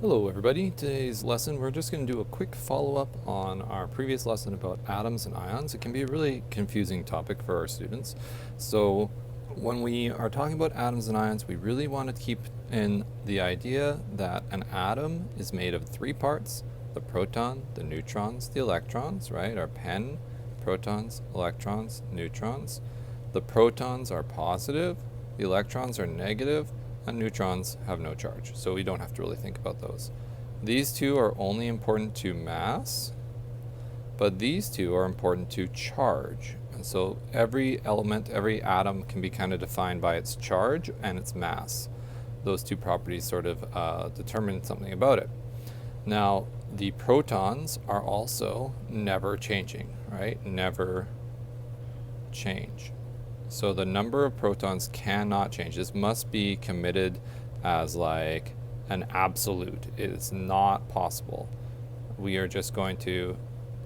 Hello everybody. Today's lesson we're just going to do a quick follow-up on our previous lesson about atoms and ions. It can be a really confusing topic for our students. So when we are talking about atoms and ions, we really want to keep in the idea that an atom is made of three parts: the proton, the neutrons, the electrons, right? Our pen, protons, electrons, neutrons. The protons are positive, the electrons are negative, and neutrons have no charge, so we don't have to really think about those. These two are only important to mass, but these two are important to charge. And so every element, every atom can be kind of defined by its charge and its mass. Those two properties sort of determine something about it. Now, the protons are also never changing, right? Never change. So the number of protons cannot change. This must be committed as like an absolute. It's not possible. We are just going to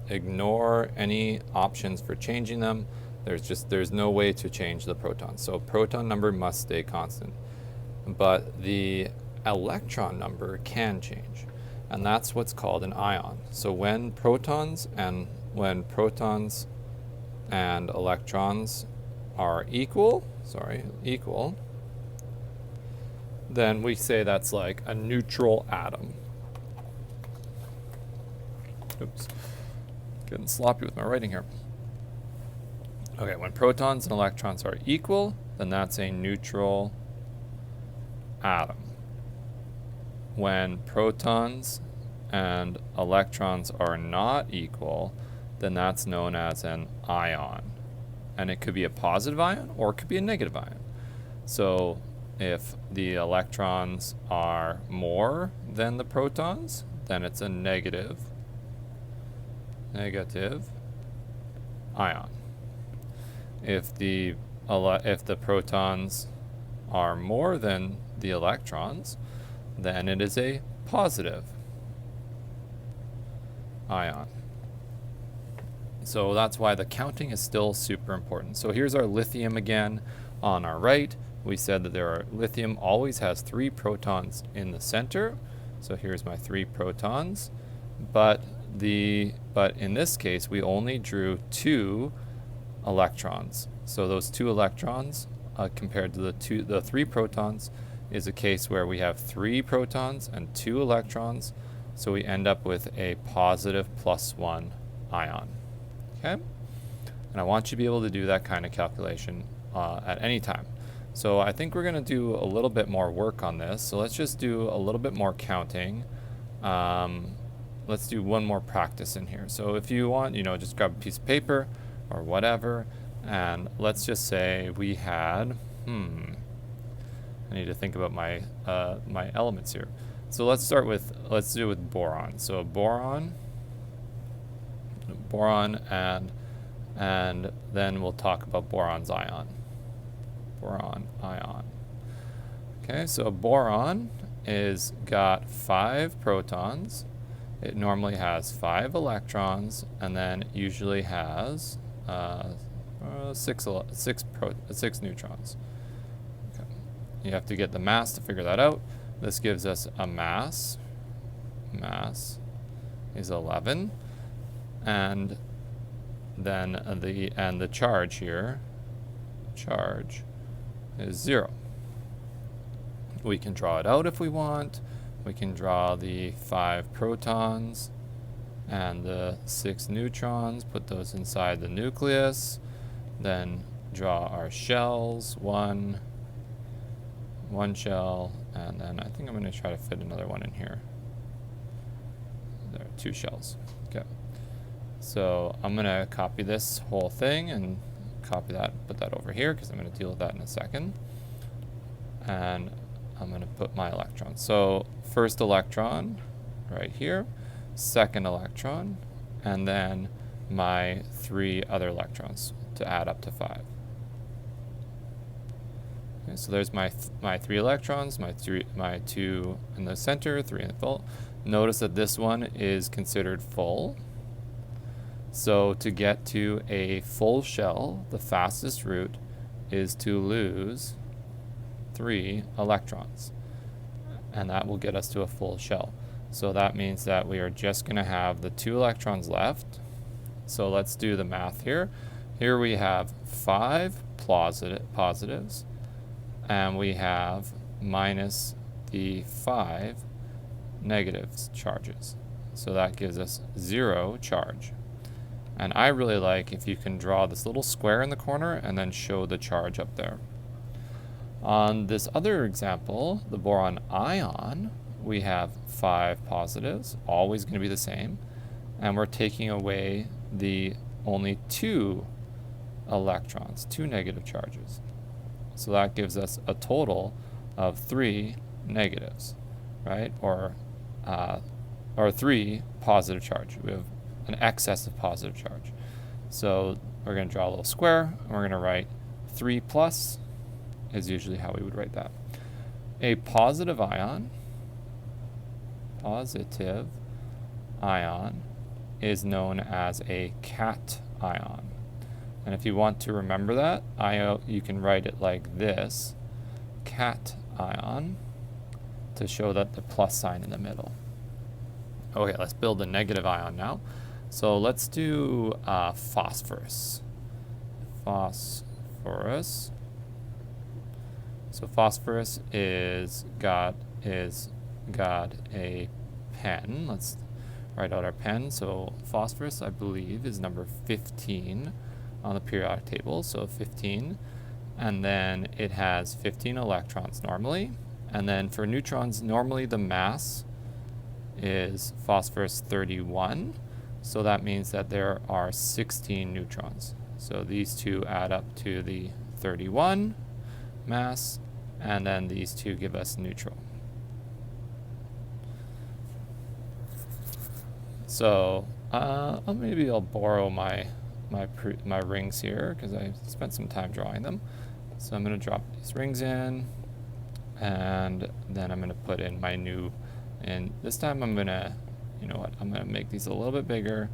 ignore any options for changing them. There's no way to change the protons. So proton number must stay constant. But the electron number can change. And that's what's called an ion. So when protons and electrons are equal, then we say that's like a neutral atom. Oops, getting sloppy with my writing here. Okay, when protons and electrons are equal, then that's a neutral atom. When protons and electrons are not equal, then that's known as an ion. And it could be a positive ion or it could be a negative ion. So if the electrons are more than the protons, then it's a negative ion. If the protons are more than the electrons, then it is a positive ion. So that's why the counting is still super important. So here's our lithium again on our right. We said that lithium always has 3 protons in the center. So here's my 3 protons. But in this case, we only drew 2 electrons. So those 2 electrons compared to the 3 protons is a case where we have 3 protons and 2 electrons. So we end up with a positive +1 ion. Okay, and I want you to be able to do that kind of calculation at any time. So I think we're going to do a little bit more work on this. So let's just do a little bit more counting. Let's do one more practice in here. So if you want, just grab a piece of paper or whatever, and let's just say we had, I need to think about my my elements here. So let's do it with boron. So boron, and then we'll talk about boron's ion. Okay, so boron is got 5 protons. It normally has 5 electrons, and then it usually has 6 neutrons. Okay. You have to get the mass to figure that out. This gives us a mass. Mass is 11. And then the charge here, charge is 0. We can draw it out if we want. We can draw the 5 protons and the 6 neutrons, put those inside the nucleus, then draw our shells, one shell, and then I think I'm going to try to fit another one in here. There are 2 shells. Okay. So I'm going to copy this whole thing and copy that, put that over here because I'm going to deal with that in a second. And I'm going to put my electrons. So first electron right here, second electron, and then my 3 other electrons to add up to 5. Okay, so there's my 3 electrons, my 2 in the center, 3 in the full. Notice that this one is considered full. So to get to a full shell, the fastest route is to lose 3 electrons. and that will get us to a full shell. So that means that we are just going to have the 2 electrons left. So let's do the math here. Here we have 5 positives, and we have minus the 5 negative charges. So that gives us 0 charge. And I really like if you can draw this little square in the corner and then show the charge up there. On this other example, the boron ion, we have 5 positives, always going to be the same, and we're taking away the only 2 electrons, 2 negative charges. So that gives us a total of 3 negatives, right? Or 3 positive charge. We have an excess of positive charge. So we're going to draw a little square, and we're going to write 3 plus is usually how we would write that. A positive ion is known as a cation. And if you want to remember that, you can write it like this, cation, to show that the plus sign in the middle. Okay, let's build a negative ion now. So let's do phosphorus. So phosphorus is got a pen. Let's write out our pen. So phosphorus, I believe, is number 15 on the periodic table. So 15, and then it has 15 electrons normally. And then for neutrons, normally the mass is phosphorus 31. So that means that there are 16 neutrons. So these two add up to the 31 mass, and then these two give us neutral. So maybe I'll borrow my rings here because I spent some time drawing them. So I'm going to drop these rings in, and then I'm going to put in my new, and this time I'm going to, you know what, I'm going to make these a little bit bigger.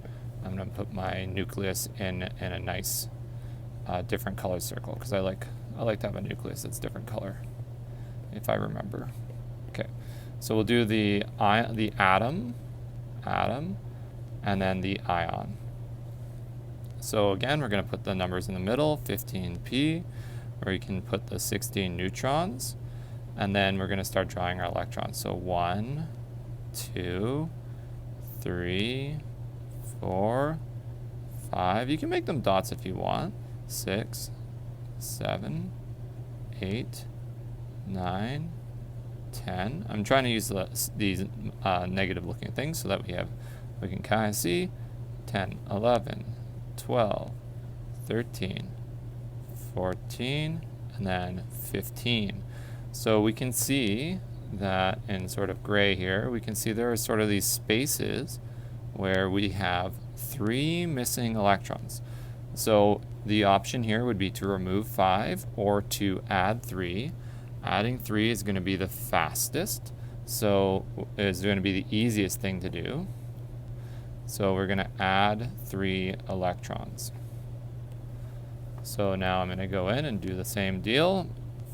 I'm going to put my nucleus in a nice different color circle because I like to have a nucleus that's different color, if I remember. Okay, so we'll do the atom, and then the ion. So again, we're going to put the numbers in the middle, 15p, where you can put the 16 neutrons, and then we're going to start drawing our electrons. So 1, 2, 3, 4, 5. You can make them dots if you want. 6, 7, 8, 9, 10. I'm trying to use these negative looking things so that we can kind of see 10, 11, 12, 13, 14, and then 15. So we can see that in sort of gray here, we can see there are sort of these spaces where we have 3 missing electrons. So the option here would be to remove 5 or to add 3. Adding 3 is going to be the fastest, so it's going to be the easiest thing to do. So we're going to add 3 electrons. So now I'm going to go in and do the same deal.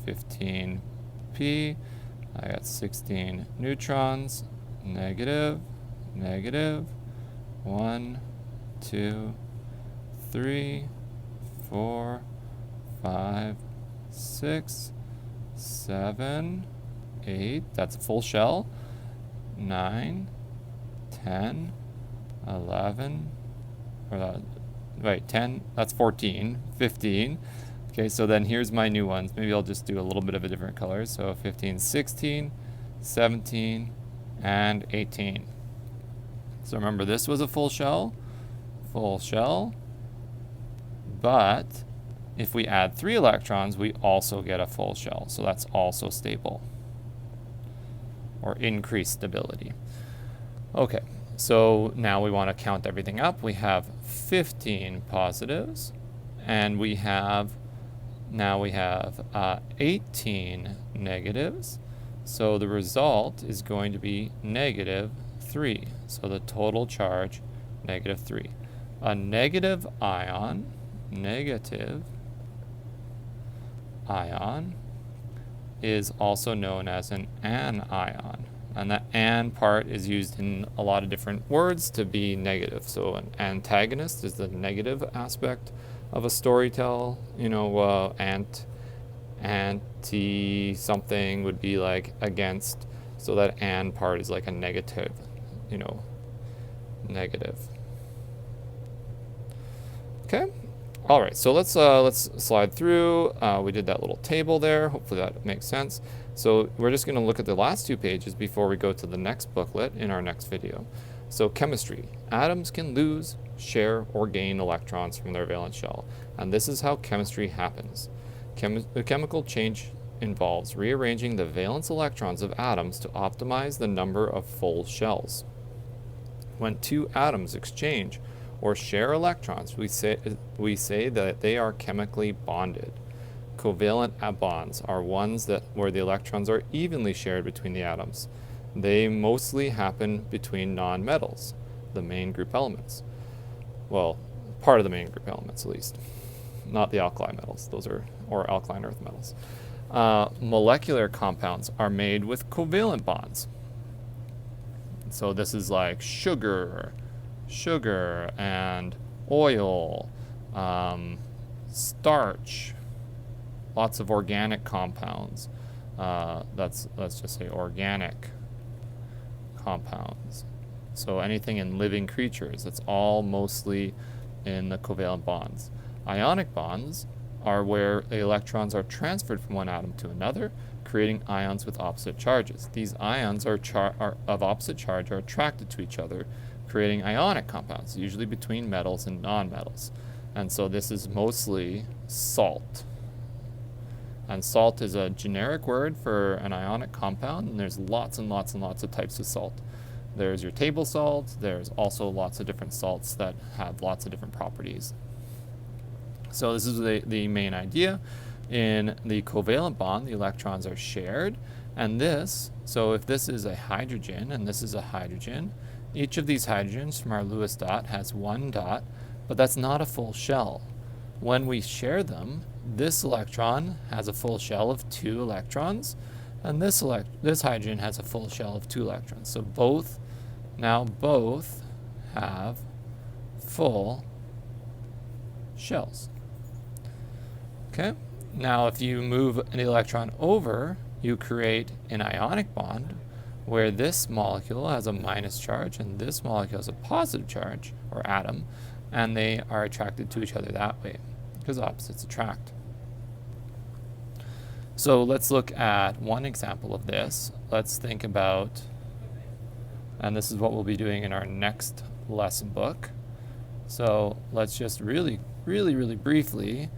15p. I got 16 neutrons. Negative, negative. 1, 2, 3, 4, 5, 6, 7, 8. That's a full shell. 9, 10, 11, wait, 10, that's 14, 15. Okay, so then here's my new ones. Maybe I'll just do a little bit of a different color. So 15, 16, 17, and 18. So remember, this was a full shell, but if we add 3 electrons, we also get a full shell. So that's also stable, or increased stability. Okay. So now we want to count everything up. We have 15 positives, and we have 18 negatives. So the result is going to be -3. So the total charge, -3. A negative ion is also known as an anion. And that "an" part is used in a lot of different words to be negative. So an antagonist is the negative aspect of a storytell. Anti something would be like against. So that "and" part is like a negative, negative. Okay. All right, so let's slide through. We did that little table there. Hopefully that makes sense. So we're just going to look at the last 2 pages before we go to the next booklet in our next video. So chemistry. Atoms can lose, share, or gain electrons from their valence shell. And this is how chemistry happens. The chemical change involves rearranging the valence electrons of atoms to optimize the number of full shells. When 2 atoms exchange or share electrons, we say that they are chemically bonded. Covalent bonds are ones where the electrons are evenly shared between the atoms. They mostly happen between nonmetals, the main group elements. Well, part of the main group elements at least, not the alkali metals. Or alkaline earth metals. Molecular compounds are made with covalent bonds. So this is like sugar and oil, starch, lots of organic compounds. Let's just say organic compounds. So anything in living creatures, it's all mostly in the covalent bonds. Ionic bonds are where the electrons are transferred from one atom to another, creating ions with opposite charges. These ions are of opposite charge are attracted to each other, creating ionic compounds, usually between metals and nonmetals. And so this is mostly salt. And salt is a generic word for an ionic compound, and there's lots and lots and lots of types of salt. There's your table salt, there's also lots of different salts that have lots of different properties. So this is the main idea. In the covalent bond, the electrons are shared, and so if this is a hydrogen and this is a hydrogen, each of these hydrogens from our Lewis dot has 1 dot, but that's not a full shell. When we share them, this electron has a full shell of 2 electrons, and this hydrogen has a full shell of 2 electrons. So both have full shells. Okay? Now if you move an electron over, you create an ionic bond where this molecule has a minus charge and this molecule has a positive charge, or atom, and they are attracted to each other that way, because opposites attract. So let's look at one example of this. Let's think about, and this is what we'll be doing in our next lesson book. So let's just really briefly,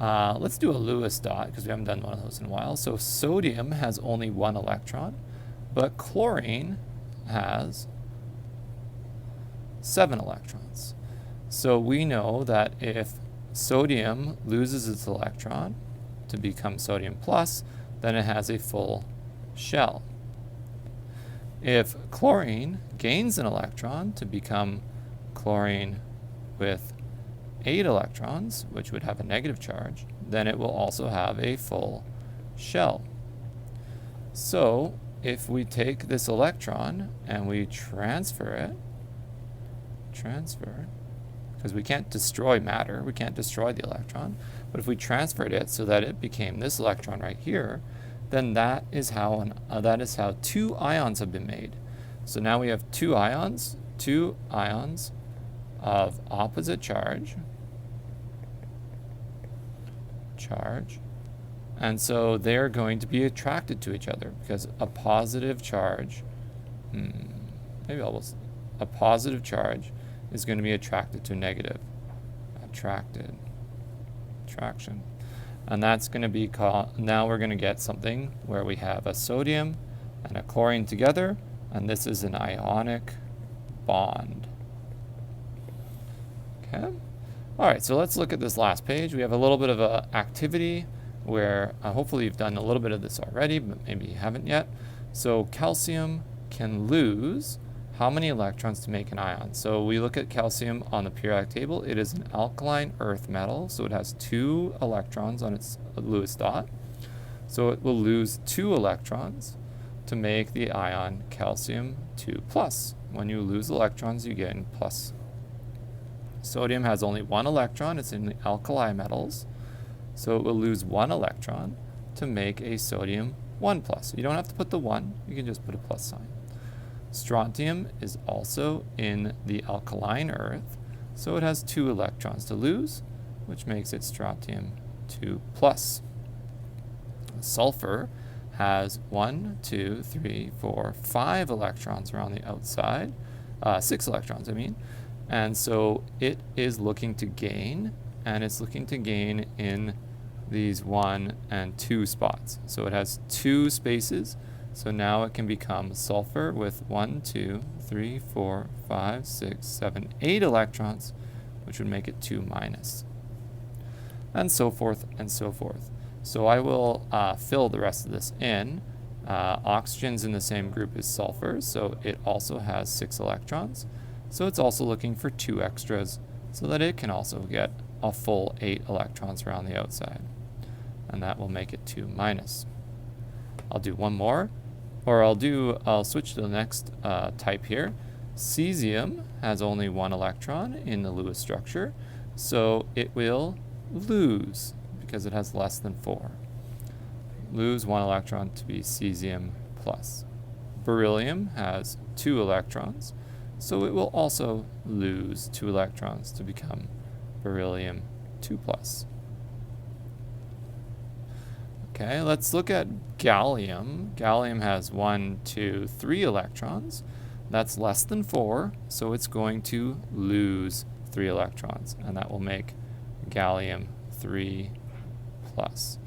let's do a Lewis dot, because we haven't done one of those in a while. So sodium has only 1 electron, but chlorine has 7 electrons. So we know that if sodium loses its electron to become sodium plus, then it has a full shell. If chlorine gains an electron to become chlorine with 8 electrons, which would have a negative charge, then it will also have a full shell. So if we take this electron and we transfer it, because we can't destroy matter, we can't destroy the electron, but if we transferred it so that it became this electron right here, then that is how 2 ions have been made. So now we have 2 ions of opposite charge, and so they're going to be attracted to each other because a positive charge, a positive charge is going to be attracted to negative, attraction. And that's going to be called, now we're going to get something where we have a sodium and a chlorine together, and this is an ionic bond. Okay. All right, so let's look at this last page. We have a little bit of an activity where hopefully you've done a little bit of this already, but maybe you haven't yet. So calcium can lose how many electrons to make an ion? So we look at calcium on the periodic table. It is an alkaline earth metal, so it has 2 electrons on its Lewis dot. So it will lose 2 electrons to make the ion calcium 2 plus. When you lose electrons, you gain plus. Sodium has only 1 electron. It's in the alkali metals. So it will lose 1 electron to make a sodium 1 plus. You don't have to put the 1. You can just put a plus sign. Strontium is also in the alkaline earth. So it has 2 electrons to lose, which makes it strontium 2 plus. Sulfur has 1, 2, 3, 4, 5 electrons around the outside. 6 electrons, I mean. And so it is looking to gain, and it's looking to gain in these 1 and 2 spots. So it has 2 spaces. So now it can become sulfur with 1, 2, 3, 4, 5, 6, 7, 8 electrons, which would make it 2 minus. And so forth and so forth. So I will fill the rest of this in. Oxygen's in the same group as sulfur, so it also has 6 electrons. So it's also looking for 2 extras so that it can also get a full 8 electrons around the outside. And that will make it 2 minus. I'll do one more, or I'll switch to the next type here. Cesium has only 1 electron in the Lewis structure, so it will lose because it has less than 4. Lose 1 electron to be cesium plus. Beryllium has 2 electrons, so it will also lose 2 electrons to become beryllium 2 plus. Okay, let's look at gallium. Gallium has 1, 2, 3 electrons. That's less than 4, so it's going to lose 3 electrons, and that will make gallium 3 plus.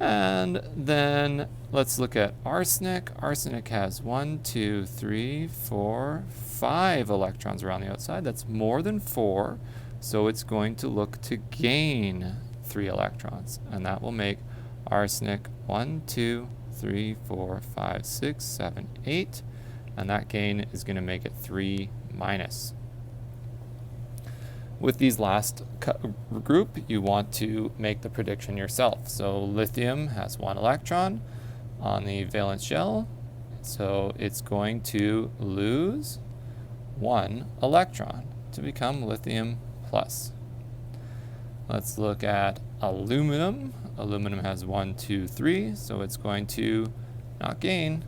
And then let's look at arsenic. Arsenic has 1, 2, 3, 4, 5 electrons around the outside. That's more than 4, so it's going to look to gain 3 electrons, and that will make arsenic 1, 2, 3, 4, 5, 6, 7, 8, and that gain is going to make it 3 minus. With these last group, you want to make the prediction yourself. So lithium has 1 electron on the valence shell, so it's going to lose 1 electron to become lithium plus. Let's look at aluminum. Aluminum has 1, 2, 3, so it's going to not gain,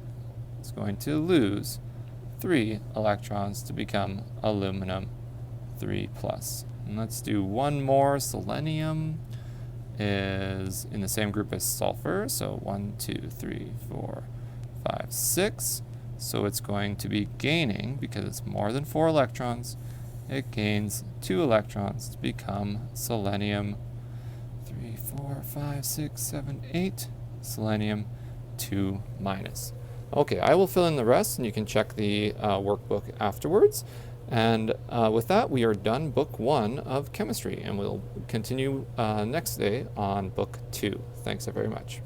it's going to lose 3 electrons to become aluminum 3 plus. And let's do one more. Selenium is in the same group as sulfur, so 1, 2, 3, 4, 5, 6. So it's going to be gaining, because it's more than 4 electrons, it gains 2 electrons to become selenium 3, 4, 5, 6, 7, 8, selenium 2 minus. Okay, I will fill in the rest, and you can check the workbook afterwards. And with that, we are done book 1 of chemistry, and we'll continue next day on book 2. Thanks very much.